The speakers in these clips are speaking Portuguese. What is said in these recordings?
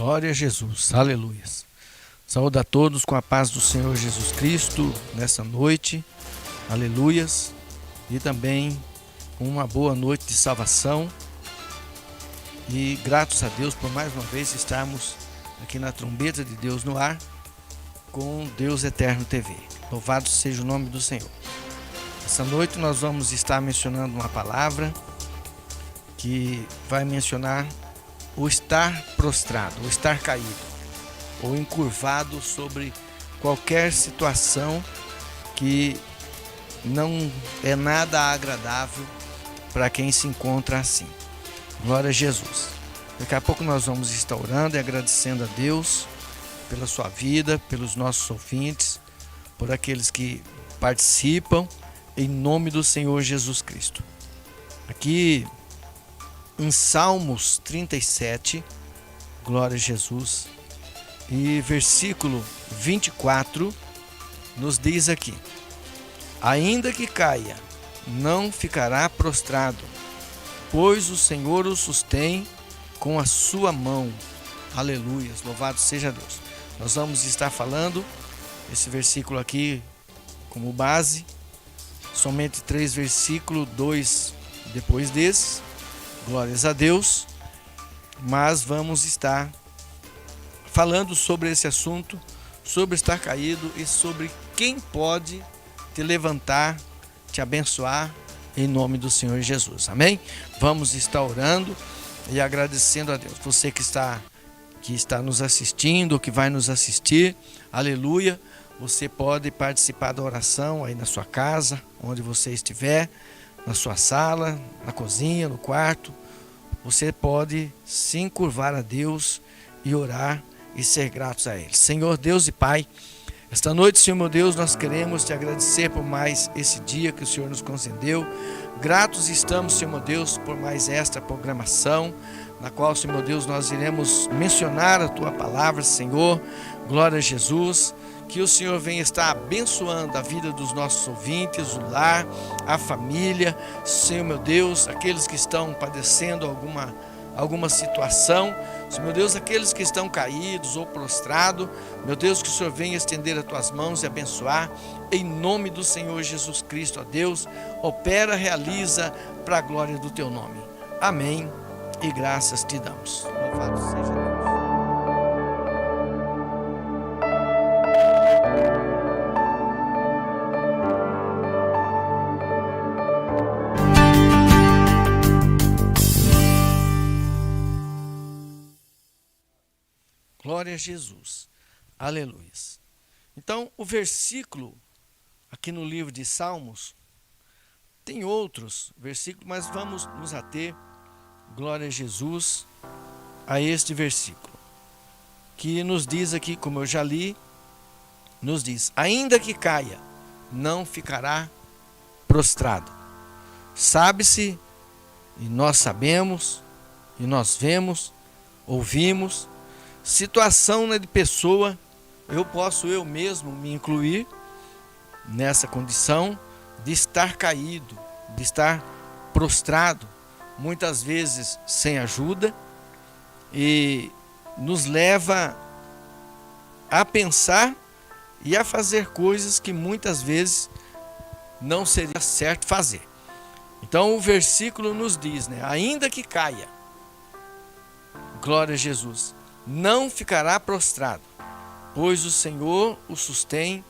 Glória a Jesus, aleluias. Saúde a todos com a paz do Senhor Jesus Cristo nessa noite, aleluias. E também com uma boa noite de salvação. E gratos a Deus por mais uma vez estarmos aqui na trombeta de Deus no ar com Deus Eterno TV. Louvado seja o nome do Senhor. Essa noite nós vamos estar mencionando uma palavra que vai mencionar o estar prostrado, o estar caído, ou encurvado sobre qualquer situação que não é nada agradável para quem se encontra assim. Glória a Jesus. Daqui a pouco nós vamos estar orando e agradecendo a Deus pela sua vida, pelos nossos ouvintes, por aqueles que participam, em nome do Senhor Jesus Cristo. Aqui em Salmos 37, glória a Jesus, e versículo 24, nos diz aqui: ainda que caia, não ficará prostrado, pois o Senhor o sustém com a sua mão. Aleluias, louvado seja Deus. Nós vamos estar falando esse versículo aqui como base, somente 3 versículos, 2 depois desses, glórias a Deus, mas vamos estar falando sobre esse assunto, sobre estar caído e sobre quem pode te levantar, te abençoar, em nome do Senhor Jesus, amém? Vamos estar orando e agradecendo a Deus. Você que está nos assistindo, que vai nos assistir, aleluia, você pode participar da oração aí na sua casa, onde você estiver, na sua sala, na cozinha, no quarto. Você pode se encurvar a Deus e orar e ser gratos a Ele. Senhor Deus e Pai, esta noite, Senhor meu Deus, nós queremos te agradecer por mais esse dia que o Senhor nos concedeu. Gratos estamos, Senhor meu Deus, por mais esta programação, na qual, Senhor meu Deus, nós iremos mencionar a Tua palavra, Senhor. Glória a Jesus. Que o Senhor venha estar abençoando a vida dos nossos ouvintes, o lar, a família, Senhor meu Deus, aqueles que estão padecendo alguma situação, Senhor meu Deus, aqueles que estão caídos ou prostrados, meu Deus, que o Senhor venha estender as tuas mãos e abençoar, em nome do Senhor Jesus Cristo, ó Deus, opera, realiza para a glória do teu nome. Amém e graças te damos. Louvado seja Deus. Glória a Jesus, aleluia. Então, o versículo aqui no livro de Salmos, tem outros versículos, mas vamos nos ater, glória a Jesus, a este versículo, que nos diz aqui, como eu já li, nos diz: ainda que caia, não ficará prostrado. Sabe-se, e nós sabemos, e nós vemos, ouvimos, situação de pessoa, eu mesmo me incluir nessa condição de estar caído, de estar prostrado, muitas vezes sem ajuda, e nos leva a pensar e a fazer coisas que muitas vezes não seria certo fazer. Então o versículo nos diz, ainda que caia, glória a Jesus, não ficará prostrado, pois o Senhor o sustém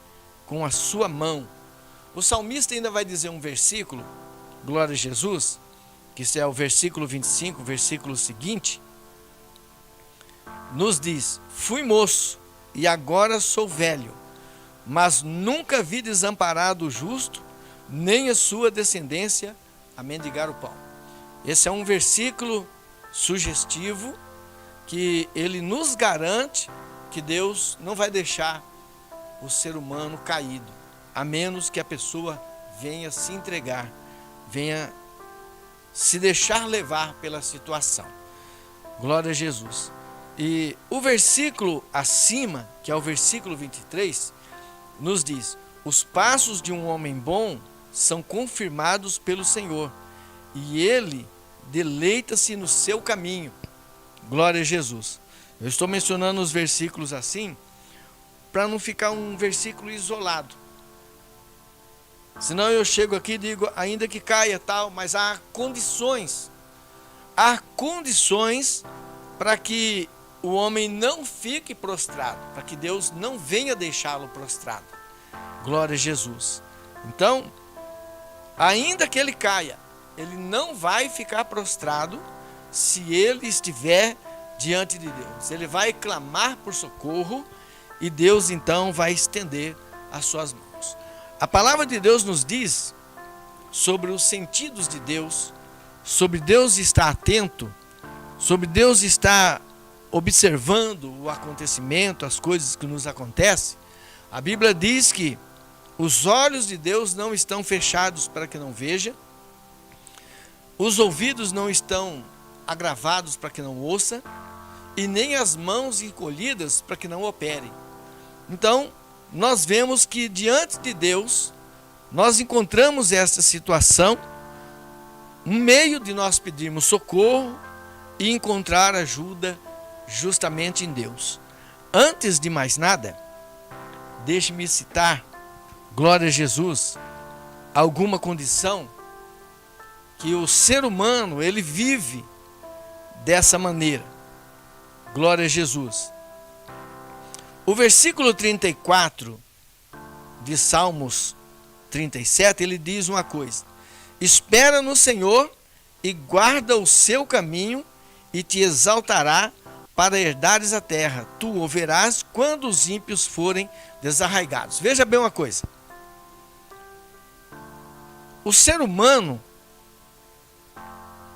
com a sua mão. O salmista ainda vai dizer um versículo, glória a Jesus, que isso é o versículo 25, versículo seguinte, nos diz: fui moço e agora sou velho, mas nunca vi desamparado o justo, nem a sua descendência a mendigar o pão. Esse é um versículo sugestivo, que ele nos garante que Deus não vai deixar o ser humano caído, a menos que a pessoa venha se entregar, venha se deixar levar pela situação. Glória a Jesus. E o versículo acima, que é o versículo 23, nos diz: os passos de um homem bom são confirmados pelo Senhor, e ele deleita-se no seu caminho. Glória a Jesus. Eu estou mencionando os versículos assim, para não ficar um versículo isolado. Senão eu chego aqui e digo, ainda que caia tal, mas há condições. Há condições para que o homem não fique prostrado, para que Deus não venha deixá-lo prostrado. Glória a Jesus. Então, ainda que ele caia, ele não vai ficar prostrado se ele estiver diante de Deus. Ele vai clamar por socorro e Deus então vai estender as suas mãos. A palavra de Deus nos diz sobre os sentidos de Deus, sobre Deus estar atento, sobre Deus estar observando o acontecimento, as coisas que nos acontecem. A Bíblia diz que os olhos de Deus não estão fechados para que não veja, os ouvidos não estão agravados para que não ouça, e nem as mãos encolhidas para que não opere. Então, nós vemos que diante de Deus, nós encontramos essa situação, um meio de nós pedirmos socorro e encontrar ajuda justamente em Deus. Antes de mais nada, deixe-me citar, glória a Jesus, alguma condição que o ser humano, ele vive dessa maneira. Glória a Jesus. O versículo 34 de Salmos 37, ele diz uma coisa: espera no Senhor e guarda o seu caminho e te exaltará para herdares a terra. Tu o verás quando os ímpios forem desarraigados. Veja bem uma coisa. O ser humano,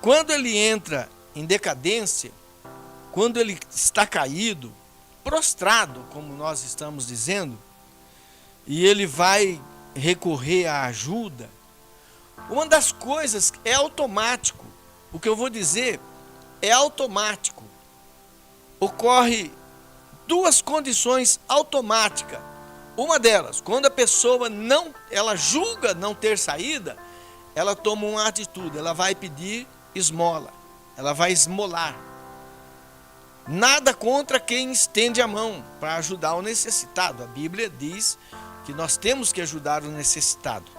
quando ele entra em decadência, quando ele está caído, prostrado, como nós estamos dizendo, e ele vai recorrer à ajuda, uma das coisas é automático. O que eu vou dizer é automático. Ocorre duas condições automáticas. Uma delas, quando a pessoa ela julga não ter saída, ela toma uma atitude, ela vai pedir esmola, ela vai esmolar. Nada contra quem estende a mão para ajudar o necessitado. A Bíblia diz que nós temos que ajudar o necessitado.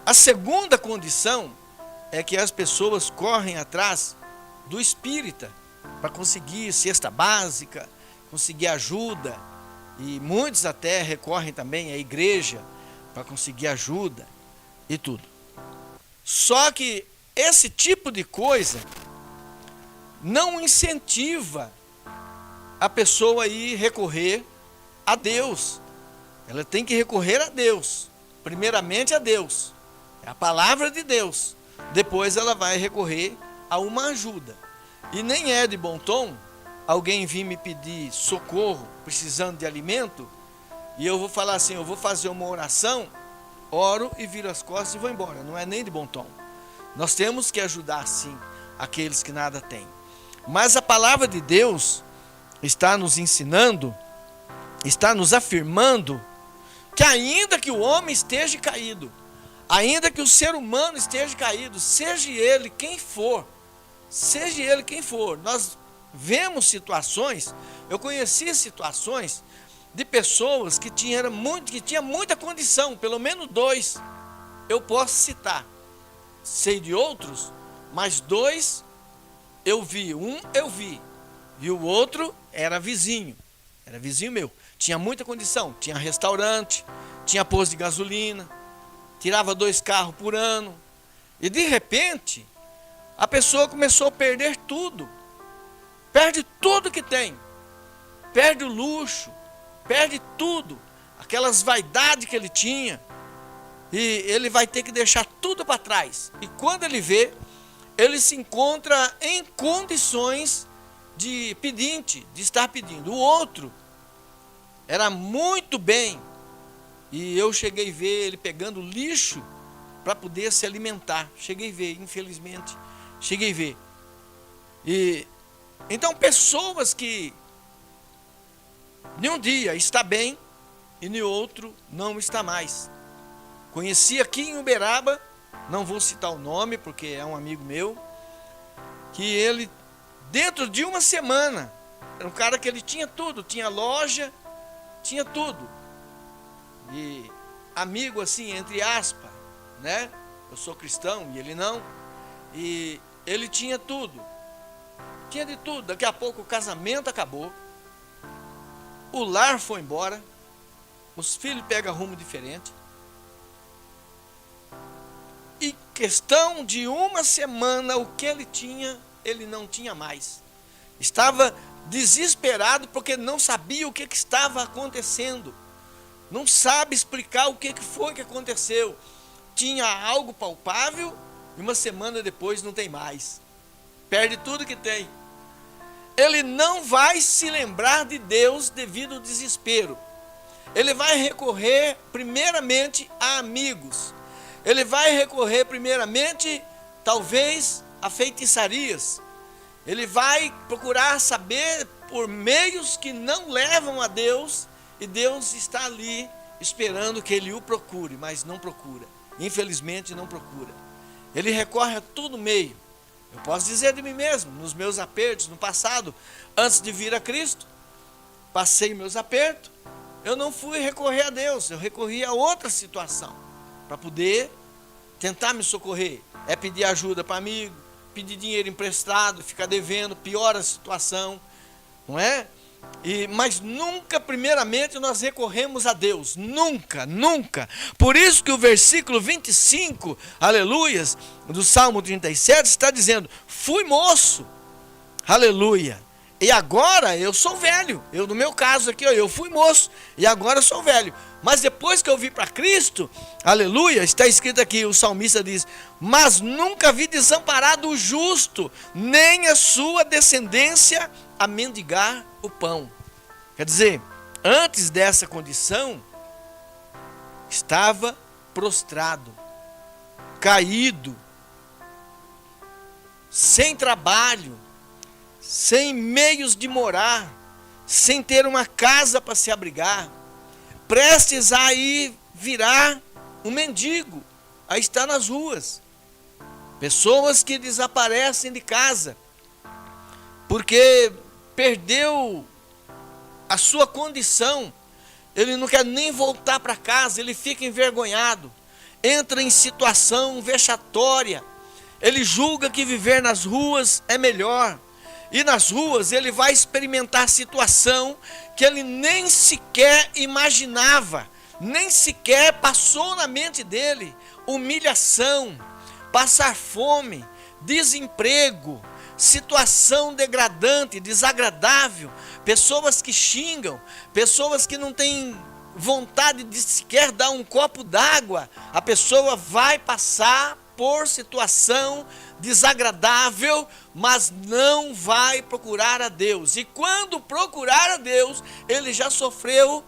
A segunda condição é que as pessoas correm atrás do espírita para conseguir cesta básica, conseguir ajuda, e muitos até recorrem também à igreja para conseguir ajuda e tudo. Só que esse tipo de coisa não incentiva a pessoa a ir recorrer a Deus. Ela tem que recorrer a Deus, primeiramente a Deus, é a palavra de Deus. Depois ela vai recorrer a uma ajuda. E nem é de bom tom alguém vir me pedir socorro, precisando de alimento, e eu vou falar assim, eu vou fazer uma oração, oro e viro as costas e vou embora. Não é nem de bom tom. Nós temos que ajudar sim aqueles que nada têm. Mas a palavra de Deus está nos ensinando, está nos afirmando que ainda que o homem esteja caído, ainda que o ser humano esteja caído, seja ele quem for, nós vemos situações, eu conheci situações de pessoas que tinham muita condição, pelo menos dois, eu posso citar, sei de outros, mas dois eu vi, e o outro era vizinho meu, tinha muita condição, tinha restaurante, tinha posto de gasolina, tirava 2 carros por ano, e de repente, a pessoa começou a perder tudo, perde tudo que tem, perde o luxo, perde tudo, aquelas vaidades que ele tinha, e ele vai ter que deixar tudo para trás, e quando ele vê, ele se encontra em condições de pedinte, de estar pedindo. O outro era muito bem, e eu cheguei a ver ele pegando lixo para poder se alimentar. Cheguei a ver, infelizmente, cheguei a ver. E então pessoas que em um dia está bem e no outro não está mais. Conheci aqui em Uberaba, não vou citar o nome porque é um amigo meu, que ele dentro de uma semana Era um cara que ele tinha tudo, tinha loja, tinha tudo. E amigo assim, entre aspas, né? Eu sou cristão e ele não. E ele tinha tudo. Tinha de tudo. Daqui a pouco o casamento acabou. O lar foi embora. Os filhos pegam rumo diferente. E questão de uma semana, o que ele tinha, ele não tinha mais. Estava desesperado porque não sabia o que estava acontecendo. Não sabe explicar o que foi que aconteceu. Tinha algo palpável e uma semana depois não tem mais. Perde tudo que tem. Ele não vai se lembrar de Deus devido ao desespero. Ele vai recorrer primeiramente a amigos. Ele vai recorrer primeiramente, talvez, a feitiçarias. Ele vai procurar saber por meios que não levam a Deus, e Deus está ali esperando que ele o procure, mas não procura. Infelizmente não procura. Ele recorre a todo meio. Eu posso dizer de mim mesmo, nos meus apertos, no passado, antes de vir a Cristo, passei meus apertos, eu não fui recorrer a Deus, eu recorri a outra situação, para poder tentar me socorrer. É pedir ajuda para amigo, pedir dinheiro emprestado, ficar devendo, piora a situação, não é? Mas nunca, primeiramente, nós recorremos a Deus. Nunca, nunca. Por isso que o versículo 25, aleluias, do Salmo 37, está dizendo: fui moço, aleluia, e agora eu sou velho. No meu caso aqui, eu fui moço, e agora eu sou velho. Mas depois que eu vim para Cristo, aleluia, está escrito aqui, o salmista diz: mas nunca vi desamparado o justo, nem a sua descendência a mendigar o pão. Quer dizer, antes dessa condição, estava prostrado, caído, sem trabalho, sem meios de morar, sem ter uma casa para se abrigar, prestes a ir virar um mendigo, a estar nas ruas. Pessoas que desaparecem de casa, porque perdeu a sua condição, ele não quer nem voltar para casa, ele fica envergonhado, entra em situação vexatória, ele julga que viver nas ruas é melhor, e nas ruas ele vai experimentar situação que ele nem sequer imaginava, nem sequer passou na mente dele: humilhação, passar fome, desemprego, situação degradante, desagradável, pessoas que xingam, pessoas que não têm vontade de sequer dar um copo d'água. A pessoa vai passar por situação desagradável, mas não vai procurar a Deus. E quando procurar a Deus, ele já sofreu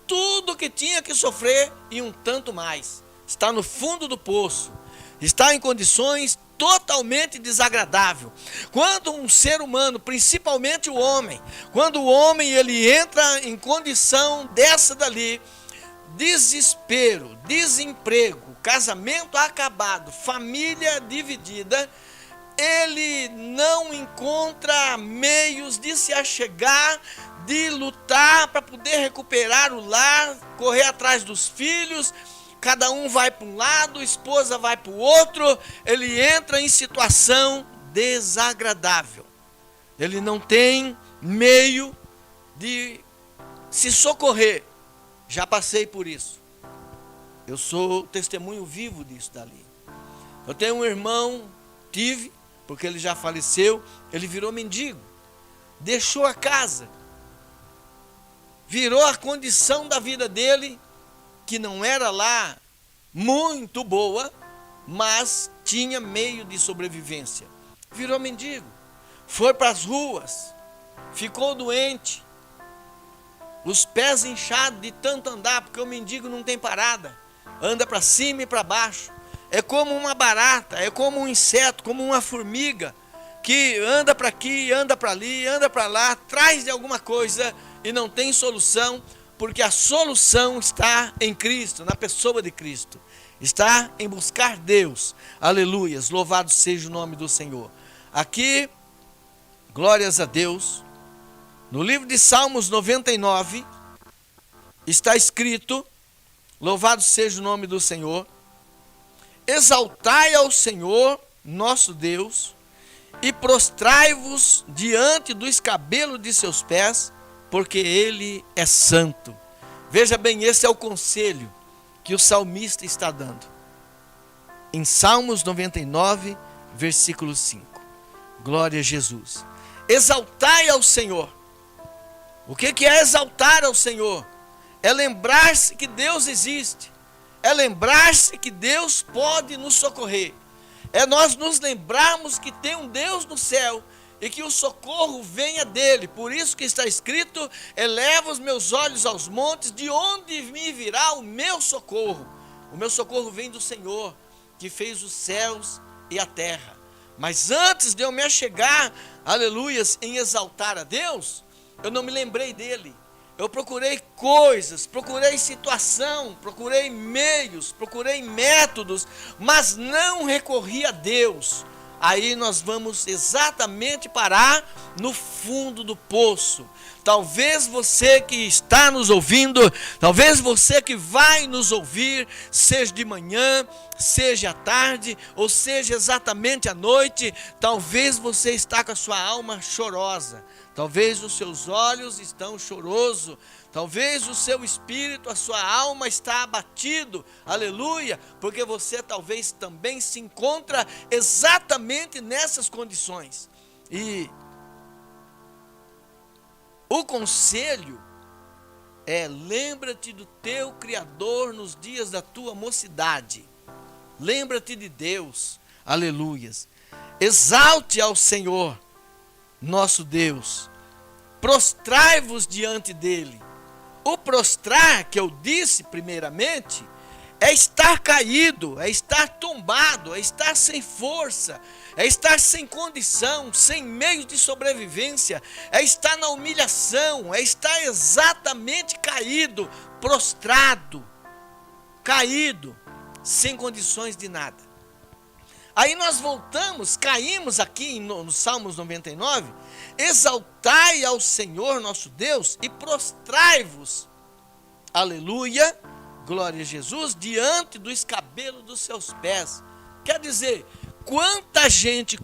tudo que tinha que sofrer e um tanto mais. Está no fundo do poço, está em condições totalmente desagradável. Quando um ser humano, principalmente o homem, quando o homem ele entra em condição dessa dali, desespero, desemprego, casamento acabado, família dividida, ele não encontra meios de se achegar, de lutar para poder recuperar o lar, correr atrás dos filhos. Cada um vai para um lado, a esposa vai para o outro, ele entra em situação desagradável. Ele não tem meio de se socorrer. Já passei por isso. Eu sou testemunho vivo disso dali. Eu tenho um irmão, porque ele já faleceu, ele virou mendigo. Deixou a casa. Virou a condição da vida dele, que não era lá muito boa, mas tinha meio de sobrevivência. Virou mendigo, foi para as ruas, ficou doente, os pés inchados de tanto andar, porque o mendigo não tem parada, anda para cima e para baixo, é como uma barata, é como um inseto, como uma formiga, que anda para aqui, anda para ali, anda para lá, atrás de alguma coisa e não tem solução, porque a solução está em Cristo, na pessoa de Cristo. Está em buscar Deus. Aleluias, louvado seja o nome do Senhor. Aqui, glórias a Deus, No livro de Salmos 99, está escrito, louvado seja o nome do Senhor, exaltai ao Senhor, nosso Deus, e prostrai-vos diante do escabelo de seus pés, porque Ele é santo. Veja bem, esse é o conselho que o salmista está dando. Em Salmos 99, versículo 5. Glória a Jesus. Exaltai ao Senhor. O que é exaltar ao Senhor? É lembrar-se que Deus existe. É lembrar-se que Deus pode nos socorrer. É nós nos lembrarmos que tem um Deus no céu e que o socorro venha dele. Por isso que está escrito, eleva os meus olhos aos montes, de onde me virá o meu socorro? O meu socorro vem do Senhor, que fez os céus e a terra. Mas antes de eu me achegar, aleluias, em exaltar a Deus, eu não me lembrei dele. Eu procurei coisas, procurei situação, procurei meios, procurei métodos, mas não recorri a Deus. Aí nós vamos exatamente parar no fundo do poço. Talvez você que está nos ouvindo, talvez você que vai nos ouvir, seja de manhã, seja à tarde, ou seja exatamente à noite, talvez você está com a sua alma chorosa. Talvez os seus olhos estão chorosos, talvez o seu espírito, a sua alma está abatido, aleluia, porque você talvez também se encontra exatamente nessas condições. E o conselho é: lembra-te do teu Criador nos dias da tua mocidade, lembra-te de Deus, aleluias, exalte ao Senhor, nosso Deus, prostrai-vos diante dele. O prostrar, que eu disse primeiramente, é estar caído, é estar tombado, é estar sem força, é estar sem condição, sem meios de sobrevivência, é estar na humilhação, é estar exatamente caído, prostrado, caído, sem condições de nada. Aí nós voltamos, caímos aqui no Salmos 99, exaltai ao Senhor nosso Deus e prostrai-vos, aleluia, glória a Jesus, diante do escabelo dos seus pés. Quer dizer, quantas gentes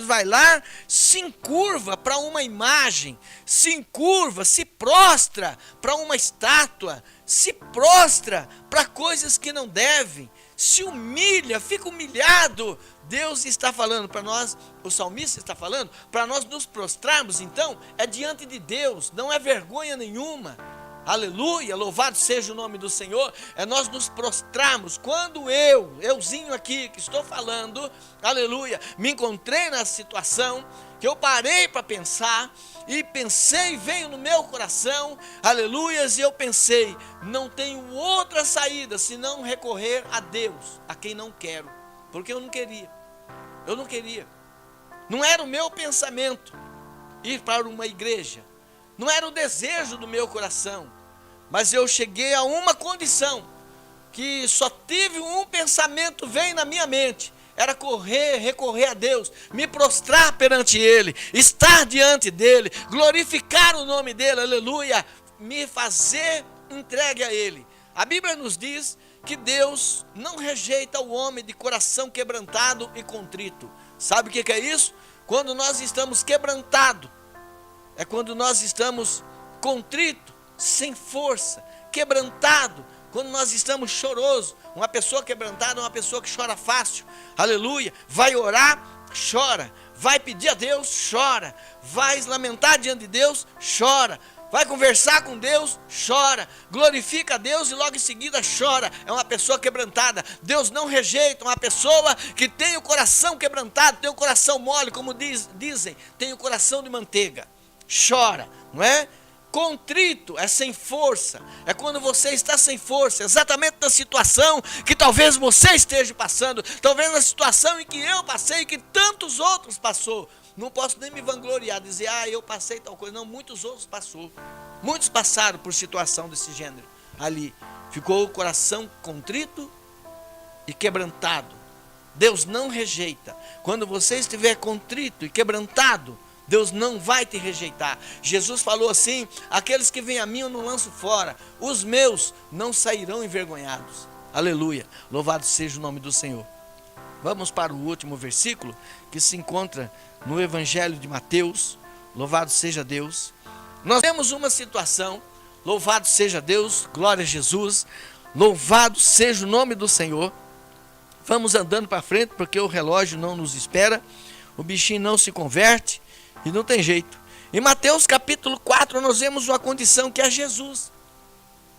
vai lá, se encurva para uma imagem, se encurva, se prostra para uma estátua, se prostra para coisas que não devem, se humilha, fica humilhado. Deus está falando para nós, o salmista está falando, para nós nos prostrarmos, então, é diante de Deus, não é vergonha nenhuma. Aleluia, louvado seja o nome do Senhor. É nós nos prostrarmos. Quando euzinho aqui que estou falando, aleluia, me encontrei na situação que eu parei para pensar, e pensei, veio no meu coração, aleluias, e eu pensei, não tenho outra saída senão recorrer a Deus, a quem não quero, porque eu não queria, não era o meu pensamento ir para uma igreja, não era o desejo do meu coração, mas eu cheguei a uma condição, que só tive um pensamento, veio na minha mente, era recorrer a Deus, me prostrar perante Ele, estar diante dEle, glorificar o nome dEle, aleluia, me fazer entregue a Ele. A Bíblia nos diz que Deus não rejeita o homem de coração quebrantado e contrito. Sabe o que é isso? Quando nós estamos quebrantados, é quando nós estamos contrito, sem força, quebrantado, quando nós estamos chorosos. Uma pessoa quebrantada é uma pessoa que chora fácil, aleluia, vai orar, chora, vai pedir a Deus, chora, vai lamentar diante de Deus, chora, vai conversar com Deus, chora, glorifica a Deus e logo em seguida chora. É uma pessoa quebrantada. Deus não rejeita uma pessoa que tem o coração quebrantado, tem o coração mole, como dizem, tem o coração de manteiga, chora, não é? Contrito é sem força, é quando você está sem força, exatamente na situação que talvez você esteja passando, talvez na situação em que eu passei e que tantos outros passou. Não posso nem me vangloriar, dizer, eu passei tal coisa. Não, muitos outros muitos passaram por situação desse gênero. Ali, ficou o coração contrito e quebrantado. Deus não rejeita. Quando você estiver contrito e quebrantado, Deus não vai te rejeitar. Jesus falou assim: aqueles que vêm a mim eu não lanço fora, os meus não sairão envergonhados. Aleluia, louvado seja o nome do Senhor. Vamos para o último versículo, que se encontra no Evangelho de Mateus. Louvado seja Deus. Nós temos uma situação, louvado seja Deus, glória a Jesus, louvado seja o nome do Senhor. Vamos andando para frente, porque o relógio não nos espera, o bichinho não se converte, e não tem jeito. Em Mateus capítulo 4, nós vemos uma condição que é Jesus.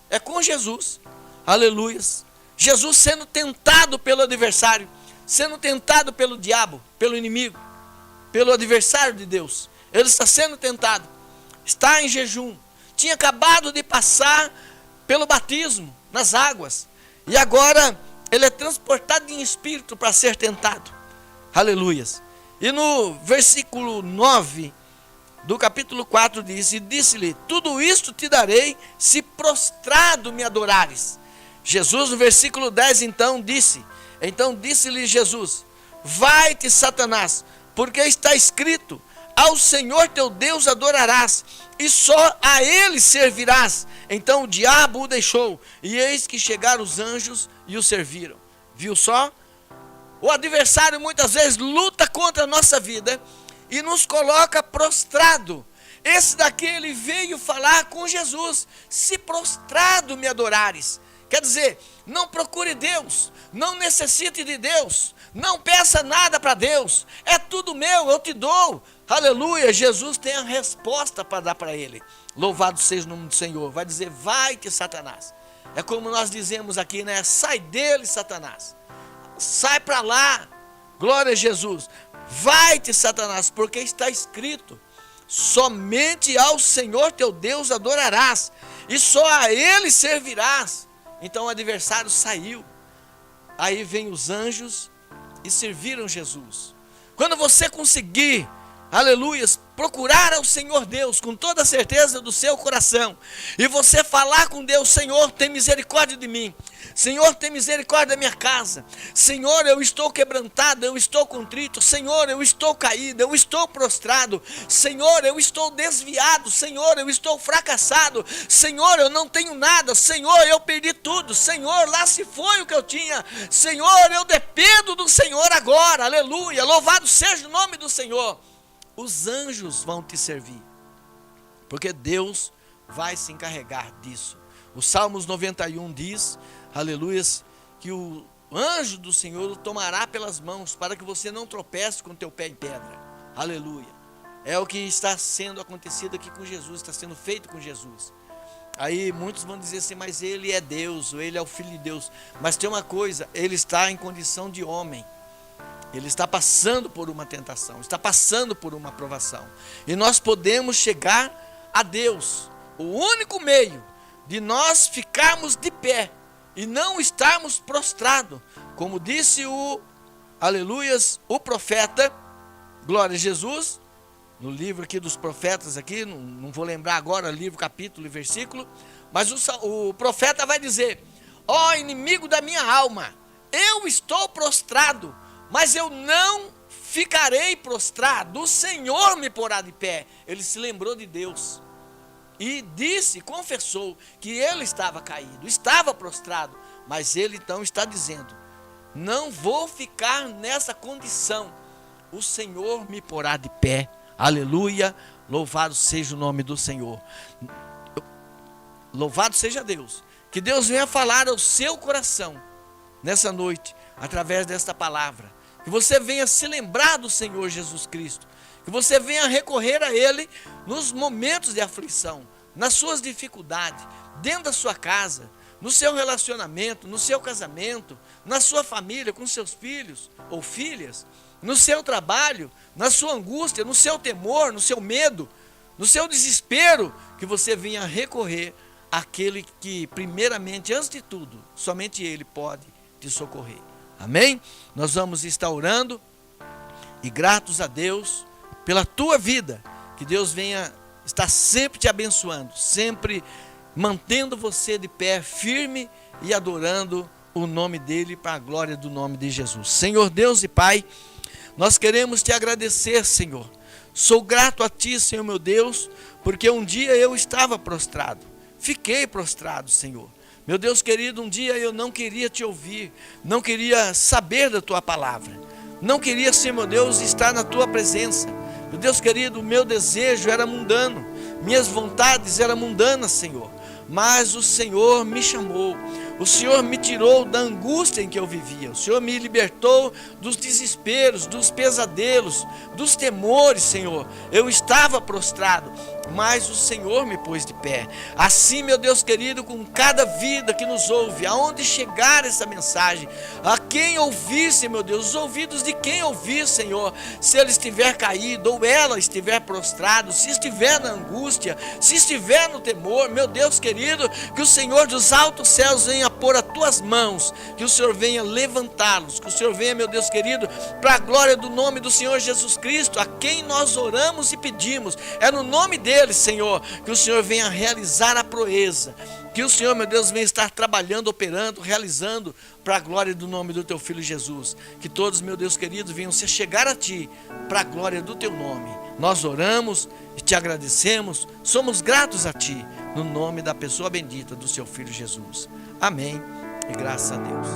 É com Jesus, aleluias. Jesus sendo tentado pelo adversário, sendo tentado pelo diabo, pelo inimigo, pelo adversário de Deus. Ele está sendo tentado, está em jejum, tinha acabado de passar pelo batismo nas águas, e agora ele é transportado em espírito para ser tentado, aleluias. E no versículo 9 do capítulo 4 diz: e disse-lhe, tudo isto te darei, se prostrado me adorares. Jesus no versículo 10 então disse-lhe Jesus: vai-te, Satanás, porque está escrito, ao Senhor teu Deus adorarás, e só a ele servirás. Então o diabo o deixou, e eis que chegaram os anjos e o serviram. Viu só? O adversário muitas vezes luta contra a nossa vida e nos coloca prostrado. Esse daqui, ele veio falar com Jesus: se prostrado me adorares. Quer dizer, não procure Deus, não necessite de Deus, não peça nada para Deus, é tudo meu, eu te dou. Aleluia, Jesus tem a resposta para dar para ele. Louvado seja o nome do Senhor. Vai dizer: vai-te, Satanás. É como nós dizemos aqui, né? Sai dele, Satanás. Sai para lá. Glória a Jesus. Vai-te, Satanás, porque está escrito: somente ao Senhor teu Deus adorarás, e só a ele servirás. Então o adversário saiu. Aí vem os anjos e serviram Jesus. Quando você conseguir, aleluias, procurar ao Senhor Deus com toda a certeza do seu coração, e você falar com Deus: Senhor, tem misericórdia de mim, Senhor, tem misericórdia da minha casa, Senhor, eu estou quebrantado, eu estou contrito, Senhor, eu estou caído, eu estou prostrado, Senhor, eu estou desviado, Senhor, eu estou fracassado, Senhor, eu não tenho nada, Senhor, eu perdi tudo, Senhor, lá se foi o que eu tinha, Senhor, eu dependo do Senhor agora, aleluia, louvado seja o nome do Senhor. Os anjos vão te servir, porque Deus vai se encarregar disso. O Salmos 91 diz, aleluias, que o anjo do Senhor o tomará pelas mãos, para que você não tropece com o teu pé em pedra. Aleluia. É o que está sendo acontecido aqui com Jesus, está sendo feito com Jesus. Aí muitos vão dizer assim: mas ele é Deus, ou ele é o Filho de Deus. Mas tem uma coisa, ele está em condição de homem. Ele está passando por uma tentação, está passando por uma provação. E nós podemos chegar a Deus. O único meio de nós ficarmos de pé e não estarmos prostrados, como disse aleluias, o profeta, glória a Jesus, no livro aqui dos profetas, aqui, não vou lembrar agora livro, capítulo e versículo, mas o profeta vai dizer: ó inimigo da minha alma, eu estou prostrado, mas eu não ficarei prostrado, o Senhor me porá de pé. Ele se lembrou de Deus e disse, confessou que ele estava caído, estava prostrado, mas ele então está dizendo: não vou ficar nessa condição, o Senhor me porá de pé. Aleluia, louvado seja o nome do Senhor. Louvado seja Deus. Que Deus venha falar ao seu coração nessa noite, através desta palavra. Que você venha se lembrar do Senhor Jesus Cristo. Que você venha recorrer a Ele nos momentos de aflição, nas suas dificuldades, dentro da sua casa, no seu relacionamento, no seu casamento, na sua família, com seus filhos ou filhas, no seu trabalho, na sua angústia, no seu temor, no seu medo, no seu desespero, que você venha recorrer àquele que, primeiramente, antes de tudo, somente Ele pode te socorrer. Amém? Nós vamos estar orando e gratos a Deus pela tua vida. Que Deus venha estar sempre te abençoando, sempre mantendo você de pé firme e adorando o nome dEle para a glória do nome de Jesus. Senhor Deus e Pai, nós queremos te agradecer, Senhor. Sou grato a Ti, Senhor meu Deus, porque um dia eu estava prostrado. Fiquei prostrado, Senhor. Meu Deus querido, um dia eu não queria Te ouvir, não queria saber da Tua palavra. Não queria, Senhor meu Deus, estar na Tua presença. Meu Deus querido, o meu desejo era mundano, minhas vontades eram mundanas, Senhor. Mas o Senhor me chamou, o Senhor me tirou da angústia em que eu vivia, o Senhor me libertou dos desesperos, dos pesadelos, dos temores, Senhor. Eu estava prostrado, mas o Senhor me pôs de pé. Assim, meu Deus querido, com cada vida que nos ouve, aonde chegar essa mensagem, a quem ouvisse, meu Deus, os ouvidos de quem ouvir, Senhor, se ele estiver caído ou ela estiver prostrado, se estiver na angústia, se estiver no temor, meu Deus querido, que o Senhor dos altos céus venha pôr as tuas mãos, que o Senhor venha levantá-los, que o Senhor venha, meu Deus querido, para a glória do nome do Senhor Jesus Cristo, a quem nós oramos e pedimos, é no nome dele, Senhor, que o Senhor venha realizar a proeza, que o Senhor, meu Deus, venha estar trabalhando, operando, realizando para a glória do nome do teu Filho Jesus, que todos, meu Deus querido, venham se chegar a ti, para a glória do teu nome. Nós oramos e te agradecemos, somos gratos a ti, no nome da pessoa bendita do seu Filho Jesus. Amém e graças a Deus.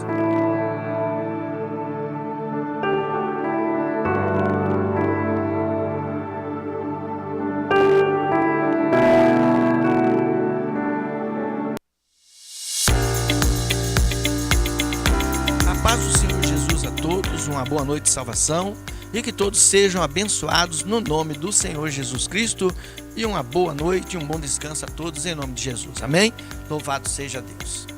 A paz do Senhor Jesus a todos, uma boa noite de salvação e que todos sejam abençoados no nome do Senhor Jesus Cristo e uma boa noite e um bom descanso a todos em nome de Jesus. Amém? Louvado seja Deus.